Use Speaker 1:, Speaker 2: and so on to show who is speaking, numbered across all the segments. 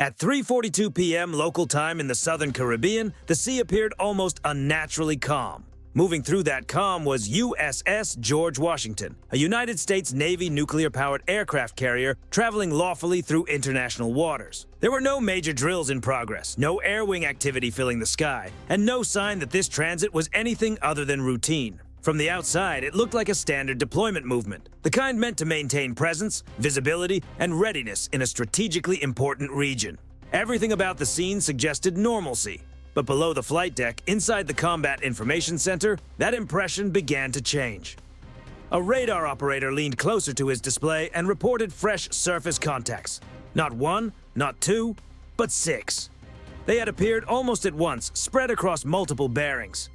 Speaker 1: At 3:42 p.m. local time in the southern Caribbean, the sea appeared almost unnaturally calm. Moving through that calm was USS George Washington, a United States Navy nuclear-powered aircraft carrier traveling lawfully through international waters. There were no major drills in progress, no air-wing activity filling the sky, and no sign that this transit was anything other than routine. From the outside, it looked like a standard deployment movement, the kind meant to maintain presence, visibility, and readiness in a strategically important region. Everything about the scene suggested normalcy. But below the flight deck, inside the Combat Information Center, that impression began to change. A radar operator leaned closer to his display and reported fresh surface contacts. Not one, not two, but 6. They had appeared almost at once, spread across multiple bearings.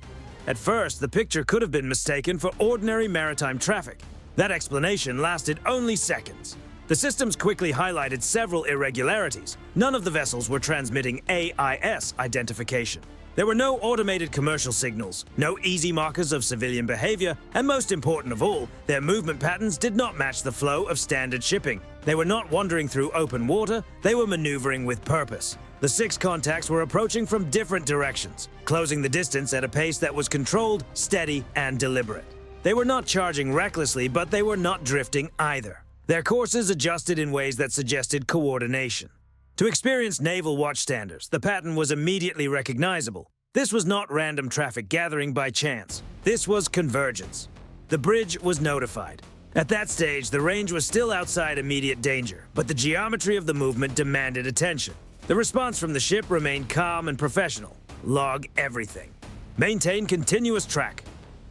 Speaker 1: At first, the picture could have been mistaken for ordinary maritime traffic. That explanation lasted only seconds. The systems quickly highlighted several irregularities. None of the vessels were transmitting AIS identification. There were no automated commercial signals, no easy markers of civilian behavior, and most important of all, their movement patterns did not match the flow of standard shipping. They were not wandering through open water, they were maneuvering with purpose. The 6 contacts were approaching from different directions, closing the distance at a pace that was controlled, steady, and deliberate. They were not charging recklessly, but they were not drifting either. Their courses adjusted in ways that suggested coordination. To experienced naval watchstanders, the pattern was immediately recognizable. This was not random traffic gathering by chance. This was convergence. The bridge was notified. At that stage, the range was still outside immediate danger, but the geometry of the movement demanded attention. The response from the ship remained calm and professional. Log everything. Maintain continuous track.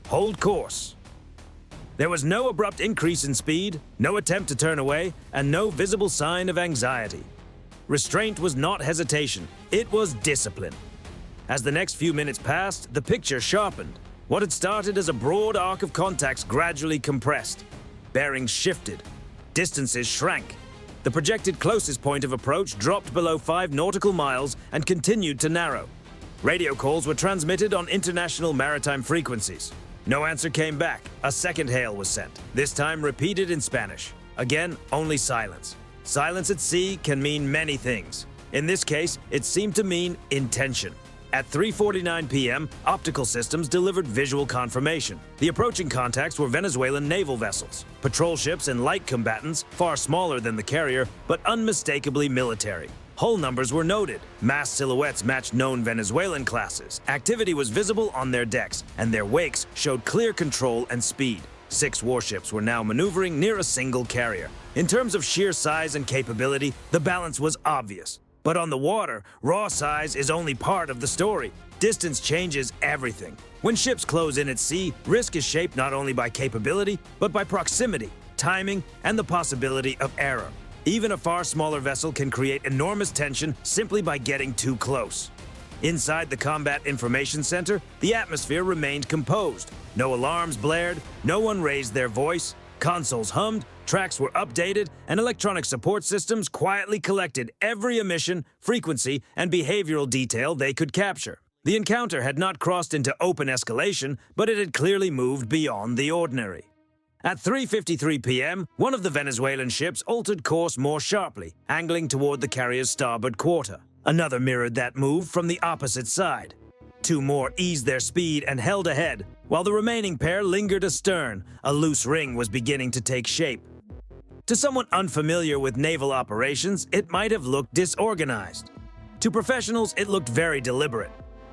Speaker 1: Hold course. There was no abrupt increase in speed, no attempt to turn away, and no visible sign of anxiety. Restraint was not hesitation, it was discipline. As the next few minutes passed, the picture sharpened. What had started as a broad arc of contacts gradually compressed. Bearings shifted. Distances shrank. The projected closest point of approach dropped below 5 nautical miles and continued to narrow. Radio calls were transmitted on international maritime frequencies. No answer came back. A second hail was sent, this time repeated in Spanish. Again, only silence. Silence at sea can mean many things. In this case, it seemed to mean intention. At 3:49 p.m., optical systems delivered visual confirmation. The approaching contacts were Venezuelan naval vessels, patrol ships and light combatants, far smaller than the carrier, but unmistakably military. Hull numbers were noted. Mast silhouettes matched known Venezuelan classes. Activity was visible on their decks, and their wakes showed clear control and speed. 6 warships were now maneuvering near a single carrier. In terms of sheer size and capability, the balance was obvious. But on the water, raw size is only part of the story. Distance changes everything. When ships close in at sea, risk is shaped not only by capability, but by proximity, timing, and the possibility of error. Even a far smaller vessel can create enormous tension simply by getting too close. Inside the Combat Information Center, the atmosphere remained composed. No alarms blared, no one raised their voice, consoles hummed, tracks were updated, and electronic support systems quietly collected every emission, frequency, and behavioral detail they could capture. The encounter had not crossed into open escalation, but it had clearly moved beyond the ordinary. At 3:53 p.m., one of the Venezuelan ships altered course more sharply, angling toward the carrier's starboard quarter. Another mirrored that move from the opposite side. 2 more eased their speed and held ahead, while the remaining pair lingered astern. A loose ring was beginning to take shape. To someone unfamiliar with naval operations, it might have looked disorganized. To professionals, it looked very deliberate.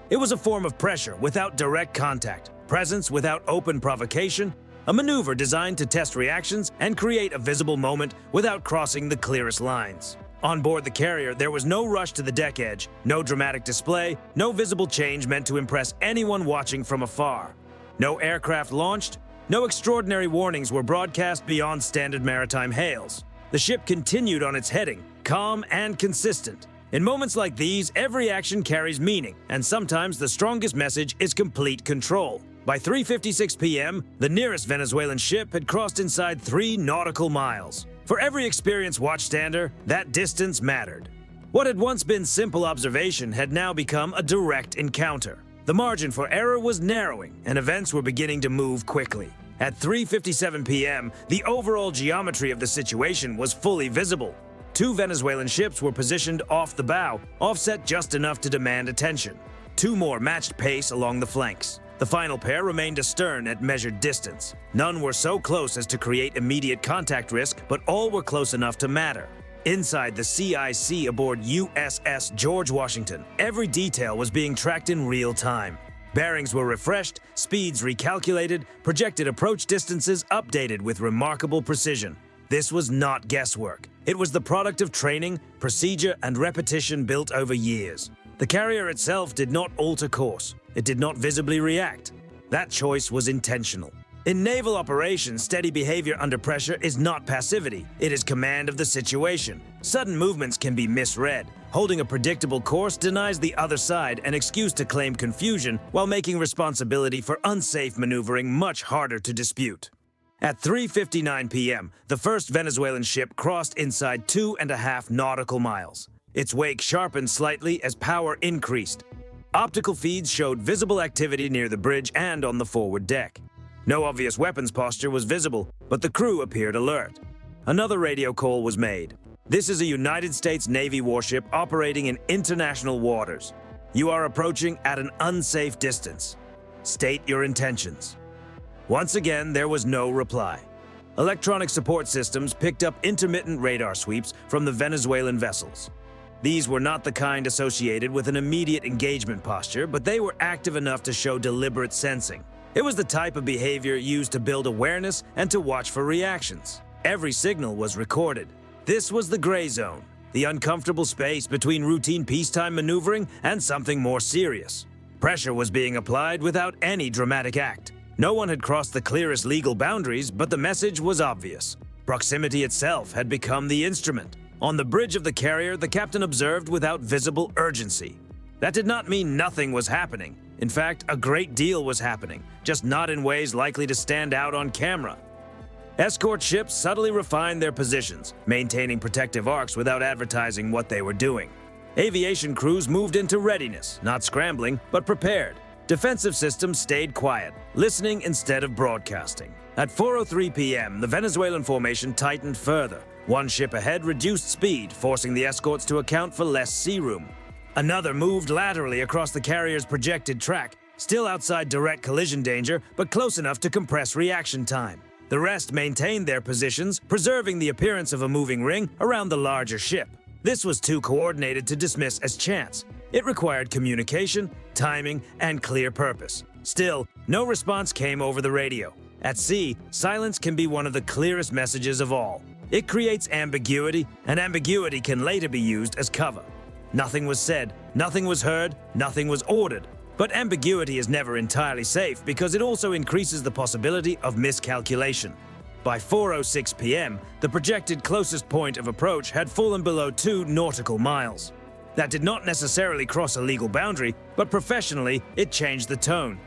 Speaker 1: It was a form of pressure without direct contact, presence without open provocation, a maneuver designed to test reactions and create a visible moment without crossing the clearest lines. On board the carrier, there was no rush to the deck edge, no dramatic display, no visible change meant to impress anyone watching from afar. No aircraft launched, no extraordinary warnings were broadcast beyond standard maritime hails. The ship continued on its heading, calm and consistent. In moments like these, every action carries meaning, and sometimes the strongest message is complete control. By 3:56 p.m., the nearest Venezuelan ship had crossed inside 3 nautical miles. For every experienced watchstander, that distance mattered. What had once been simple observation had now become a direct encounter. The margin for error was narrowing, and events were beginning to move quickly. At 3:57 p.m., the overall geometry of the situation was fully visible. Two Venezuelan ships were positioned off the bow, offset just enough to demand attention. Two more matched pace along the flanks. The final pair remained astern at measured distance. None were so close as to create immediate contact risk, but all were close enough to matter. Inside the CIC aboard USS George Washington, every detail was being tracked in real time. Bearings were refreshed, speeds recalculated, projected approach distances updated with remarkable precision. This was not guesswork. It was the product of training, procedure, and repetition built over years. The carrier itself did not alter course. It did not visibly react. That choice was intentional. In naval operations, steady behavior under pressure is not passivity. It is command of the situation. Sudden movements can be misread. Holding a predictable course denies the other side an excuse to claim confusion while making responsibility for unsafe maneuvering much harder to dispute. At 3:59 p.m., the first Venezuelan ship crossed inside 2.5 nautical miles. Its wake sharpened slightly as power increased. Optical feeds showed visible activity near the bridge and on the forward deck. No obvious weapons posture was visible, but the crew appeared alert. Another radio call was made. This is a United States Navy warship operating in international waters. You are approaching at an unsafe distance. State your intentions. Once again, there was no reply. Electronic support systems picked up intermittent radar sweeps from the Venezuelan vessels. These were not the kind associated with an immediate engagement posture, but they were active enough to show deliberate sensing. It was the type of behavior used to build awareness and to watch for reactions. Every signal was recorded. This was the gray zone, the uncomfortable space between routine peacetime maneuvering and something more serious. Pressure was being applied without any dramatic act. No one had crossed the clearest legal boundaries, but the message was obvious. Proximity itself had become the instrument. On the bridge of the carrier, the captain observed without visible urgency. That did not mean nothing was happening. In fact, a great deal was happening, just not in ways likely to stand out on camera. Escort ships subtly refined their positions, maintaining protective arcs without advertising what they were doing. Aviation crews moved into readiness, not scrambling, but prepared. Defensive systems stayed quiet, listening instead of broadcasting. At 4:03 p.m., the Venezuelan formation tightened further. One ship ahead reduced speed, forcing the escorts to account for less sea room. Another moved laterally across the carrier's projected track, still outside direct collision danger, but close enough to compress reaction time. The rest maintained their positions, preserving the appearance of a moving ring around the larger ship. This was too coordinated to dismiss as chance. It required communication, timing, and clear purpose. Still, no response came over the radio. At sea, silence can be one of the clearest messages of all. It creates ambiguity, and ambiguity can later be used as cover. Nothing was said, nothing was heard, nothing was ordered. But ambiguity is never entirely safe because it also increases the possibility of miscalculation. By 4:06 p.m., the projected closest point of approach had fallen below 2 nautical miles. That did not necessarily cross a legal boundary, but professionally, it changed the tone.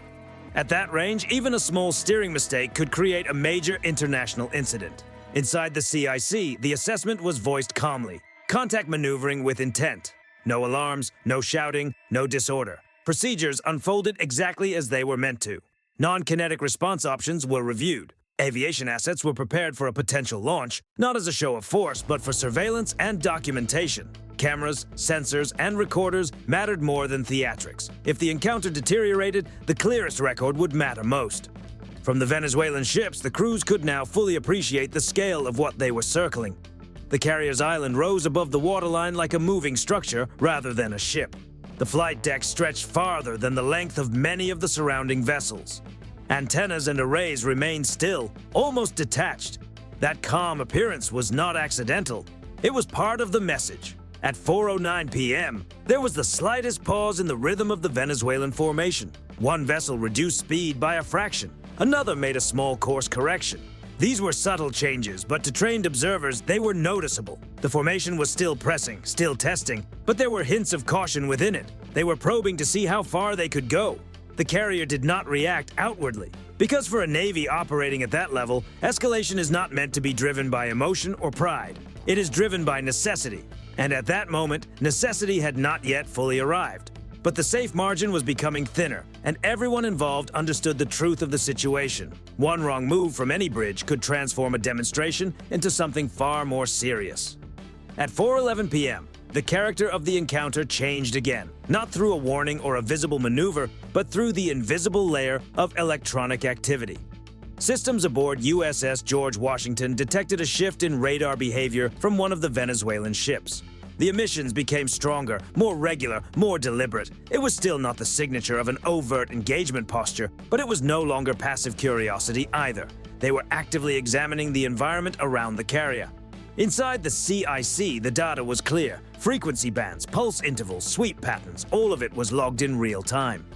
Speaker 1: At that range, even a small steering mistake could create a major international incident. Inside the CIC, the assessment was voiced calmly. Contact maneuvering with intent. No alarms, no shouting, no disorder. Procedures unfolded exactly as they were meant to. Non-kinetic response options were reviewed. Aviation assets were prepared for a potential launch, not as a show of force, but for surveillance and documentation. Cameras, sensors, and recorders mattered more than theatrics. If the encounter deteriorated, the clearest record would matter most. From the Venezuelan ships, the crews could now fully appreciate the scale of what they were circling. The carrier's island rose above the waterline like a moving structure rather than a ship. The flight deck stretched farther than the length of many of the surrounding vessels. Antennas and arrays remained still, almost detached. That calm appearance was not accidental. It was part of the message. At 4:09 p.m., there was the slightest pause in the rhythm of the Venezuelan formation. One vessel reduced speed by a fraction. Another made a small course correction. These were subtle changes, but to trained observers, they were noticeable. The formation was still pressing, still testing, but there were hints of caution within it. They were probing to see how far they could go. The carrier did not react outwardly. Because for a Navy operating at that level, escalation is not meant to be driven by emotion or pride. It is driven by necessity. And at that moment, necessity had not yet fully arrived. But the safe margin was becoming thinner, and everyone involved understood the truth of the situation. One wrong move from any bridge could transform a demonstration into something far more serious. At 4:11 p.m., the character of the encounter changed again, not through a warning or a visible maneuver, but through the invisible layer of electronic activity. Systems aboard USS George Washington detected a shift in radar behavior from one of the Venezuelan ships. The emissions became stronger, more regular, more deliberate. It was still not the signature of an overt engagement posture, but it was no longer passive curiosity either. They were actively examining the environment around the carrier. Inside the CIC, the data was clear. Frequency bands, pulse intervals, sweep patterns, all of it was logged in real time.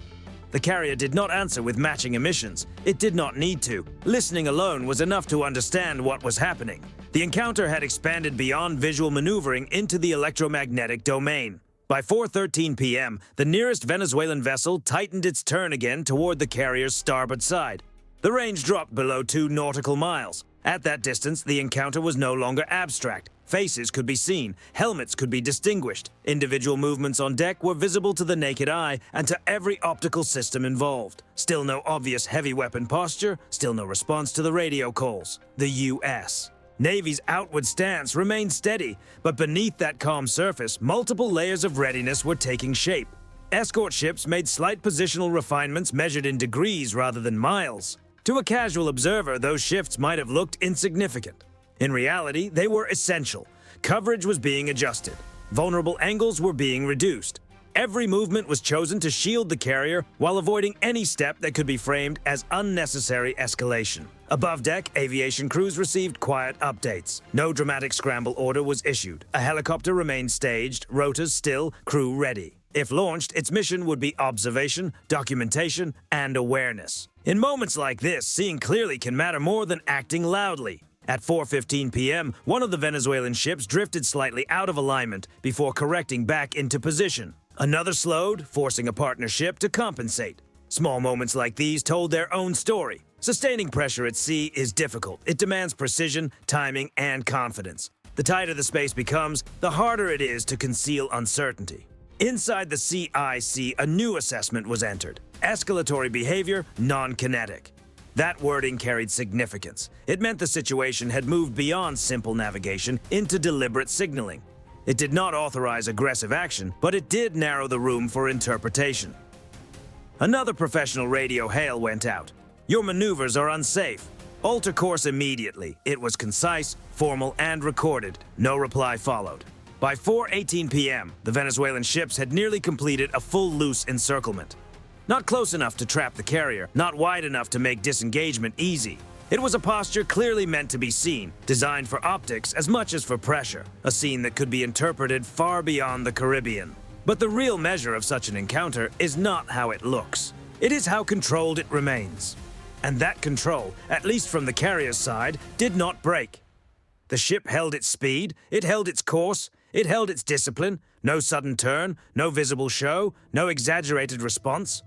Speaker 1: The carrier did not answer with matching emissions. It did not need to. Listening alone was enough to understand what was happening. The encounter had expanded beyond visual maneuvering into the electromagnetic domain. By 4:13 p.m., the nearest Venezuelan vessel tightened its turn again toward the carrier's starboard side. The range dropped below 2 nautical miles. At that distance, the encounter was no longer abstract. Faces could be seen, helmets could be distinguished. Individual movements on deck were visible to the naked eye and to every optical system involved. Still no obvious heavy weapon posture, still no response to the radio calls. The U.S. Navy's outward stance remained steady, but beneath that calm surface, multiple layers of readiness were taking shape. Escort ships made slight positional refinements measured in degrees rather than miles. To a casual observer, those shifts might have looked insignificant. In reality, they were essential. Coverage was being adjusted. Vulnerable angles were being reduced. Every movement was chosen to shield the carrier while avoiding any step that could be framed as unnecessary escalation. Above deck, aviation crews received quiet updates. No dramatic scramble order was issued. A helicopter remained staged, rotors still, crew ready. If launched, its mission would be observation, documentation, and awareness. In moments like this, seeing clearly can matter more than acting loudly. At 4:15 p.m., one of the Venezuelan ships drifted slightly out of alignment before correcting back into position. Another slowed, forcing a partner ship to compensate. Small moments like these told their own story. Sustaining pressure at sea is difficult. It demands precision, timing, and confidence. The tighter the space becomes, the harder it is to conceal uncertainty. Inside the CIC, a new assessment was entered. Escalatory behavior, non-kinetic. That wording carried significance. It meant the situation had moved beyond simple navigation into deliberate signaling. It did not authorize aggressive action, but it did narrow the room for interpretation. Another professional radio hail went out. "Your maneuvers are unsafe. Alter course immediately." It was concise, formal, and recorded. No reply followed. By 4:18 p.m., the Venezuelan ships had nearly completed a full loose encirclement. Not close enough to trap the carrier, not wide enough to make disengagement easy. It was a posture clearly meant to be seen, designed for optics as much as for pressure, a scene that could be interpreted far beyond the Caribbean. But the real measure of such an encounter is not how it looks. It is how controlled it remains. And that control, at least from the carrier's side, did not break. The ship held its speed, it held its course, it held its discipline, no sudden turn, no visible show, no exaggerated response.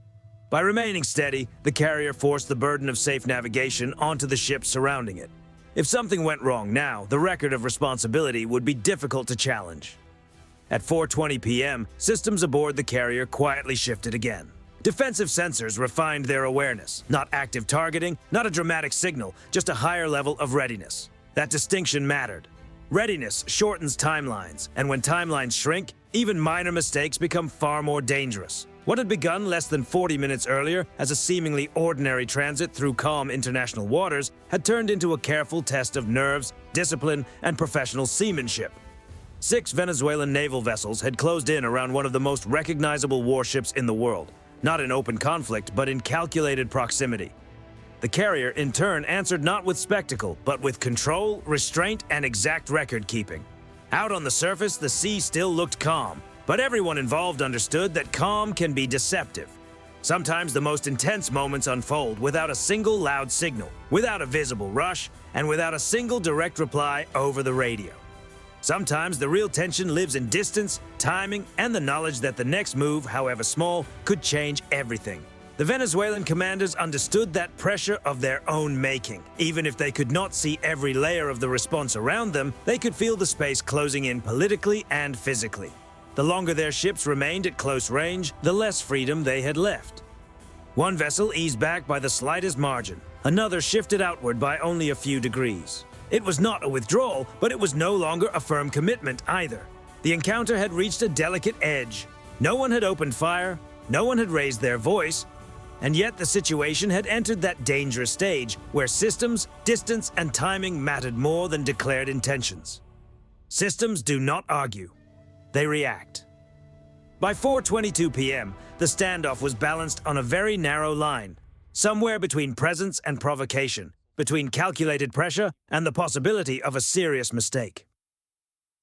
Speaker 1: By remaining steady, the carrier forced the burden of safe navigation onto the ships surrounding it. If something went wrong now, the record of responsibility would be difficult to challenge. At 4:20 p.m., systems aboard the carrier quietly shifted again. Defensive sensors refined their awareness. Not active targeting, not a dramatic signal, just a higher level of readiness. That distinction mattered. Readiness shortens timelines, and when timelines shrink, even minor mistakes become far more dangerous. What had begun less than 40 minutes earlier as a seemingly ordinary transit through calm international waters had turned into a careful test of nerves, discipline, and professional seamanship. 6 Venezuelan naval vessels had closed in around one of the most recognizable warships in the world, not in open conflict, but in calculated proximity. The carrier, in turn, answered not with spectacle, but with control, restraint, and exact record-keeping. Out on the surface, the sea still looked calm, but everyone involved understood that calm can be deceptive. Sometimes the most intense moments unfold without a single loud signal, without a visible rush, and without a single direct reply over the radio. Sometimes the real tension lives in distance, timing, and the knowledge that the next move, however small, could change everything. The Venezuelan commanders understood that pressure of their own making. Even if they could not see every layer of the response around them, they could feel the space closing in politically and physically. The longer their ships remained at close range, the less freedom they had left. One vessel eased back by the slightest margin. Another shifted outward by only a few degrees. It was not a withdrawal, but it was no longer a firm commitment either. The encounter had reached a delicate edge. No one had opened fire, no one had raised their voice, and yet the situation had entered that dangerous stage where systems, distance, and timing mattered more than declared intentions. Systems do not argue. They react. By 4:22 p.m., the standoff was balanced on a very narrow line, somewhere between presence and provocation, between calculated pressure and the possibility of a serious mistake.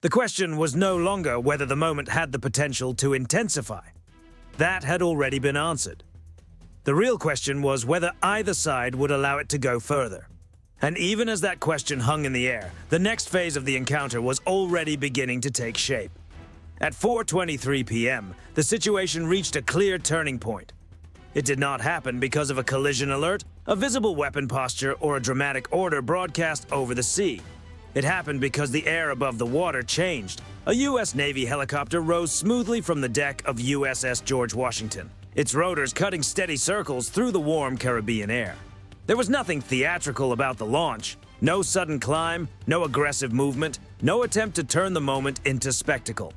Speaker 1: The question was no longer whether the moment had the potential to intensify. That had already been answered. The real question was whether either side would allow it to go further. And even as that question hung in the air, the next phase of the encounter was already beginning to take shape. At 4:23 p.m., the situation reached a clear turning point. It did not happen because of a collision alert, a visible weapon posture, or a dramatic order broadcast over the sea. It happened because the air above the water changed. A U.S. Navy helicopter rose smoothly from the deck of USS George Washington, its rotors cutting steady circles through the warm Caribbean air. There was nothing theatrical about the launch. No sudden climb, no aggressive movement, no attempt to turn the moment into spectacle.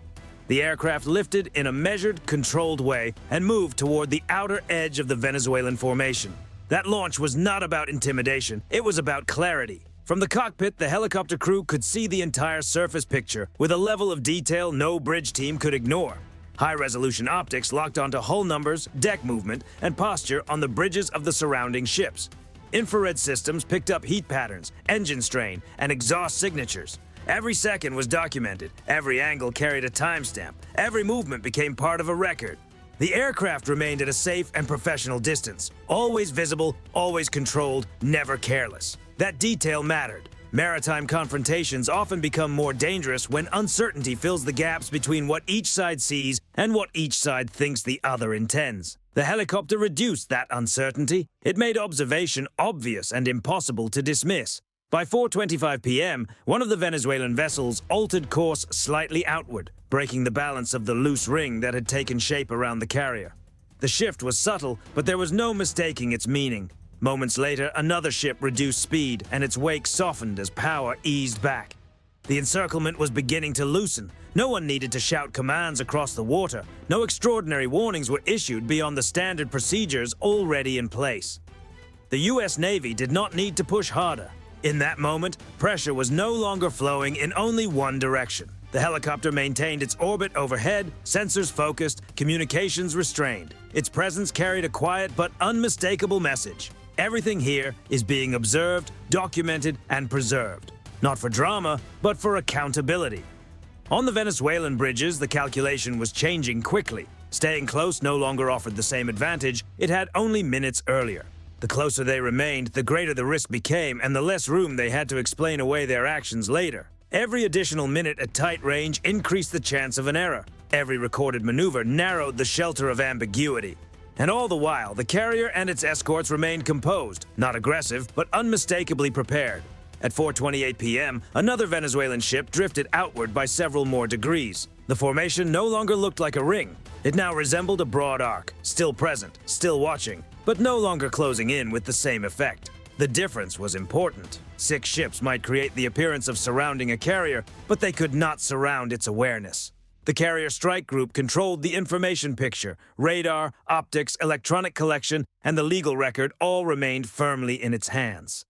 Speaker 1: The aircraft lifted in a measured, controlled way and moved toward the outer edge of the Venezuelan formation. That launch was not about intimidation, it was about clarity. From the cockpit, the helicopter crew could see the entire surface picture with a level of detail no bridge team could ignore. High-resolution optics locked onto hull numbers, deck movement, and posture on the bridges of the surrounding ships. Infrared systems picked up heat patterns, engine strain, and exhaust signatures. Every second was documented, every angle carried a timestamp, every movement became part of a record. The aircraft remained at a safe and professional distance, always visible, always controlled, never careless. That detail mattered. Maritime confrontations often become more dangerous when uncertainty fills the gaps between what each side sees and what each side thinks the other intends. The helicopter reduced that uncertainty. It made observation obvious and impossible to dismiss. By 4:25 p.m., one of the Venezuelan vessels altered course slightly outward, breaking the balance of the loose ring that had taken shape around the carrier. The shift was subtle, but there was no mistaking its meaning. Moments later, another ship reduced speed, and its wake softened as power eased back. The encirclement was beginning to loosen. No one needed to shout commands across the water. No extraordinary warnings were issued beyond the standard procedures already in place. The U.S. Navy did not need to push harder. In that moment, pressure was no longer flowing in only one direction. The helicopter maintained its orbit overhead, sensors focused, communications restrained. Its presence carried a quiet but unmistakable message. Everything here is being observed, documented, and preserved. Not for drama, but for accountability. On the Venezuelan bridges, the calculation was changing quickly. Staying close no longer offered the same advantage it had only minutes earlier. The closer they remained, the greater the risk became, and the less room they had to explain away their actions later. Every additional minute at tight range increased the chance of an error. Every recorded maneuver narrowed the shelter of ambiguity. And all the while, the carrier and its escorts remained composed, not aggressive, but unmistakably prepared. At 4:28 p.m., another Venezuelan ship drifted outward by several more degrees. The formation no longer looked like a ring. It now resembled a broad arc, still present, still watching, but no longer closing in with the same effect. The difference was important. 6 ships might create the appearance of surrounding a carrier, but they could not surround its awareness. The carrier strike group controlled the information picture. Radar, optics, electronic collection, and the legal record all remained firmly in its hands.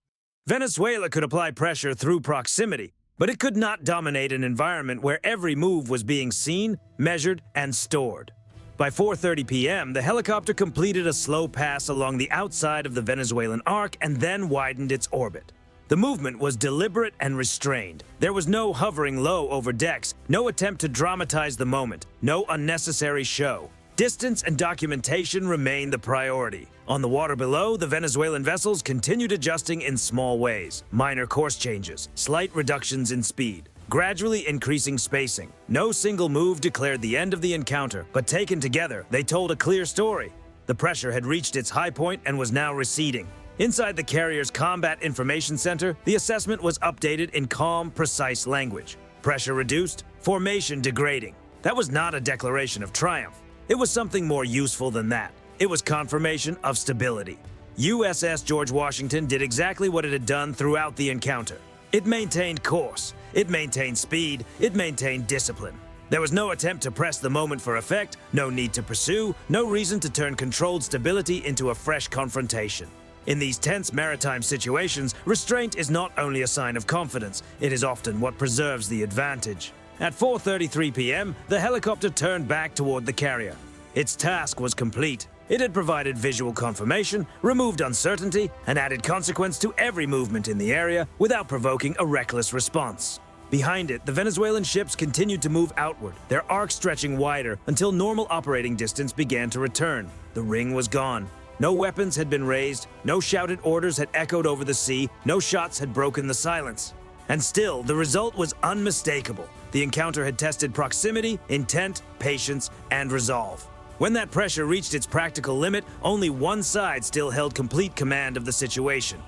Speaker 1: Venezuela could apply pressure through proximity, but it could not dominate an environment where every move was being seen, measured, and stored. By 4:30 p.m., the helicopter completed a slow pass along the outside of the Venezuelan arc and then widened its orbit. The movement was deliberate and restrained. There was no hovering low over decks, no attempt to dramatize the moment, no unnecessary show. Distance and documentation remained the priority. On the water below, the Venezuelan vessels continued adjusting in small ways. Minor course changes, slight reductions in speed, gradually increasing spacing. No single move declared the end of the encounter, but taken together, they told a clear story. The pressure had reached its high point and was now receding. Inside the carrier's Combat Information Center, the assessment was updated in calm, precise language. Pressure reduced, formation degrading. That was not a declaration of triumph. It was something more useful than that. It was confirmation of stability. USS George Washington did exactly what it had done throughout the encounter. It maintained course, it maintained speed, it maintained discipline. There was no attempt to press the moment for effect, no need to pursue, no reason to turn controlled stability into a fresh confrontation. In these tense maritime situations, restraint is not only a sign of confidence, it is often what preserves the advantage. At 4:33 p.m., the helicopter turned back toward the carrier. Its task was complete. It had provided visual confirmation, removed uncertainty, and added consequence to every movement in the area without provoking a reckless response. Behind it, the Venezuelan ships continued to move outward, their arc stretching wider until normal operating distance began to return. The ring was gone. No weapons had been raised, no shouted orders had echoed over the sea, no shots had broken the silence. And still, the result was unmistakable. The encounter had tested proximity, intent, patience, and resolve. When that pressure reached its practical limit, only one side still held complete command of the situation.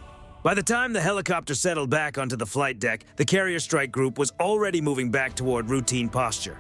Speaker 1: By the time the helicopter settled back onto the flight deck, the carrier strike group was already moving back toward routine posture.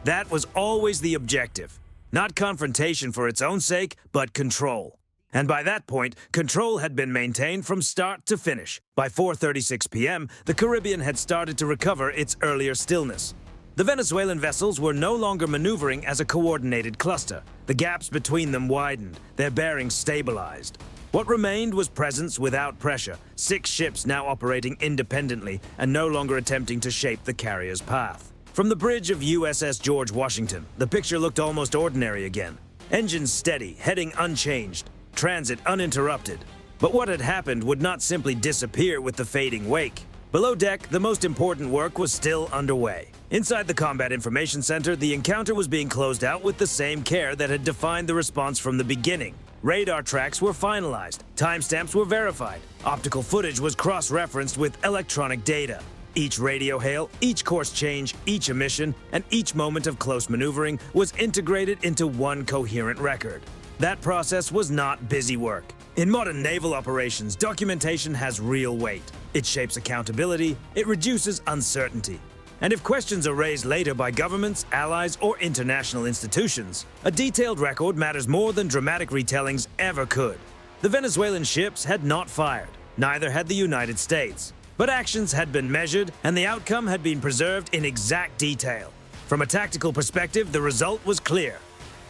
Speaker 1: That was always the objective. Not confrontation for its own sake, but control. And by that point, control had been maintained from start to finish. By 4:36 p.m., the Caribbean had started to recover its earlier stillness. The Venezuelan vessels were no longer maneuvering as a coordinated cluster. The gaps between them widened, their bearings stabilized. What remained was presence without pressure, 6 ships now operating independently and no longer attempting to shape the carrier's path. From the bridge of USS George Washington, the picture looked almost ordinary again. Engines steady, heading unchanged, transit uninterrupted. But what had happened would not simply disappear with the fading wake. Below deck, the most important work was still underway. Inside the Combat Information Center, the encounter was being closed out with the same care that had defined the response from the beginning. Radar tracks were finalized, timestamps were verified, optical footage was cross-referenced with electronic data. Each radio hail, each course change, each emission, and each moment of close maneuvering was integrated into one coherent record. That process was not busy work. In modern naval operations, documentation has real weight. It shapes accountability, it reduces uncertainty. And if questions are raised later by governments, allies, or international institutions, a detailed record matters more than dramatic retellings ever could. The Venezuelan ships had not fired, neither had the United States. But actions had been measured, and the outcome had been preserved in exact detail. From a tactical perspective, the result was clear.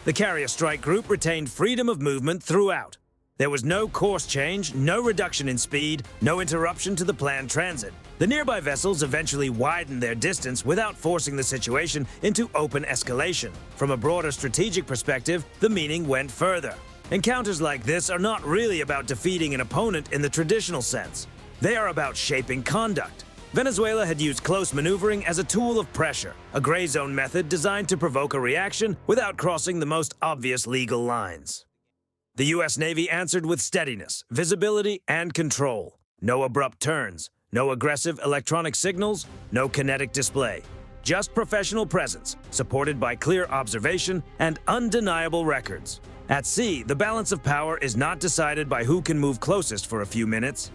Speaker 1: The carrier strike group retained freedom of movement throughout. There was no course change, no reduction in speed, no interruption to the planned transit. The nearby vessels eventually widened their distance without forcing the situation into open escalation. From a broader strategic perspective, the meaning went further. Encounters like this are not really about defeating an opponent in the traditional sense. They are about shaping conduct. Venezuela had used close maneuvering as a tool of pressure, a gray zone method designed to provoke a reaction without crossing the most obvious legal lines. The U.S. Navy answered with steadiness, visibility, and control. No abrupt turns, no aggressive electronic signals, no kinetic display. Just professional presence, supported by clear observation and undeniable records. At sea, the balance of power is not decided by who can move closest for a few minutes.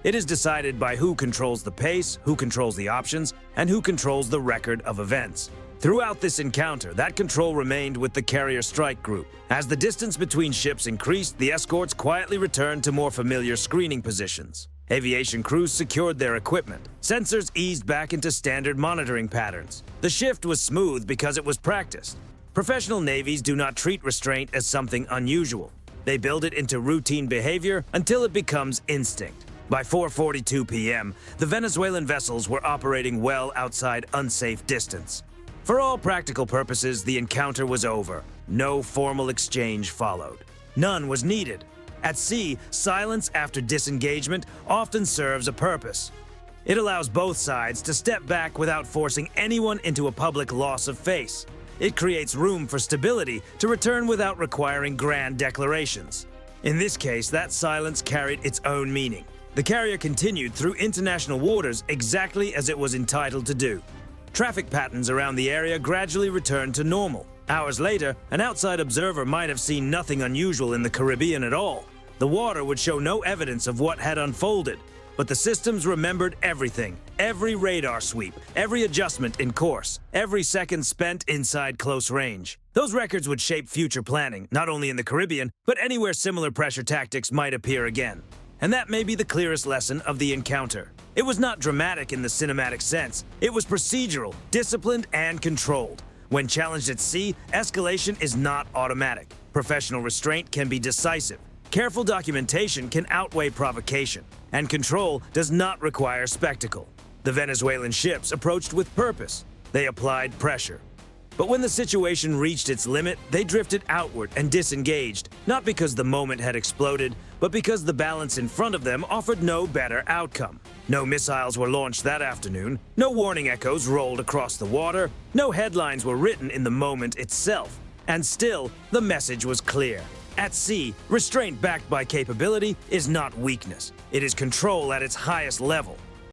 Speaker 1: It is decided by who controls the pace, who controls the options, and who controls the record of events. Throughout this encounter, that control remained with the carrier strike group. As the distance between ships increased, the escorts quietly returned to more familiar screening positions. Aviation crews secured their equipment. Sensors eased back into standard monitoring patterns. The shift was smooth because it was practiced. Professional navies do not treat restraint as something unusual. They build it into routine behavior until it becomes instinct. By 4:42 p.m., the Venezuelan vessels were operating well outside unsafe distance. For all practical purposes, the encounter was over. No formal exchange followed. None was needed. At sea, silence after disengagement often serves a purpose. It allows both sides to step back without forcing anyone into a public loss of face. It creates room for stability to return without requiring grand declarations. In this case, that silence carried its own meaning. The carrier continued through international waters exactly as it was entitled to do. Traffic patterns around the area gradually returned to normal. Hours later, an outside observer might have seen nothing unusual in the Caribbean at all. The water would show no evidence of what had unfolded. But the systems remembered everything, every radar sweep, every adjustment in course, every second spent inside close range. Those records would shape future planning, not only in the Caribbean, but anywhere similar pressure tactics might appear again. And that may be the clearest lesson of the encounter. It was not dramatic in the cinematic sense. It was procedural, disciplined, and controlled. When challenged at sea, escalation is not automatic. Professional restraint can be decisive. Careful documentation can outweigh provocation. And control does not require spectacle. The Venezuelan ships approached with purpose. They applied pressure. But when the situation reached its limit, they drifted outward and disengaged, not because the moment had exploded, but because the balance in front of them offered no better outcome. No missiles were launched that afternoon, no warning echoes rolled across the water, no headlines were written in the moment itself. And still, the message was clear. At sea, restraint backed by capability is not weakness. It is control at its highest level.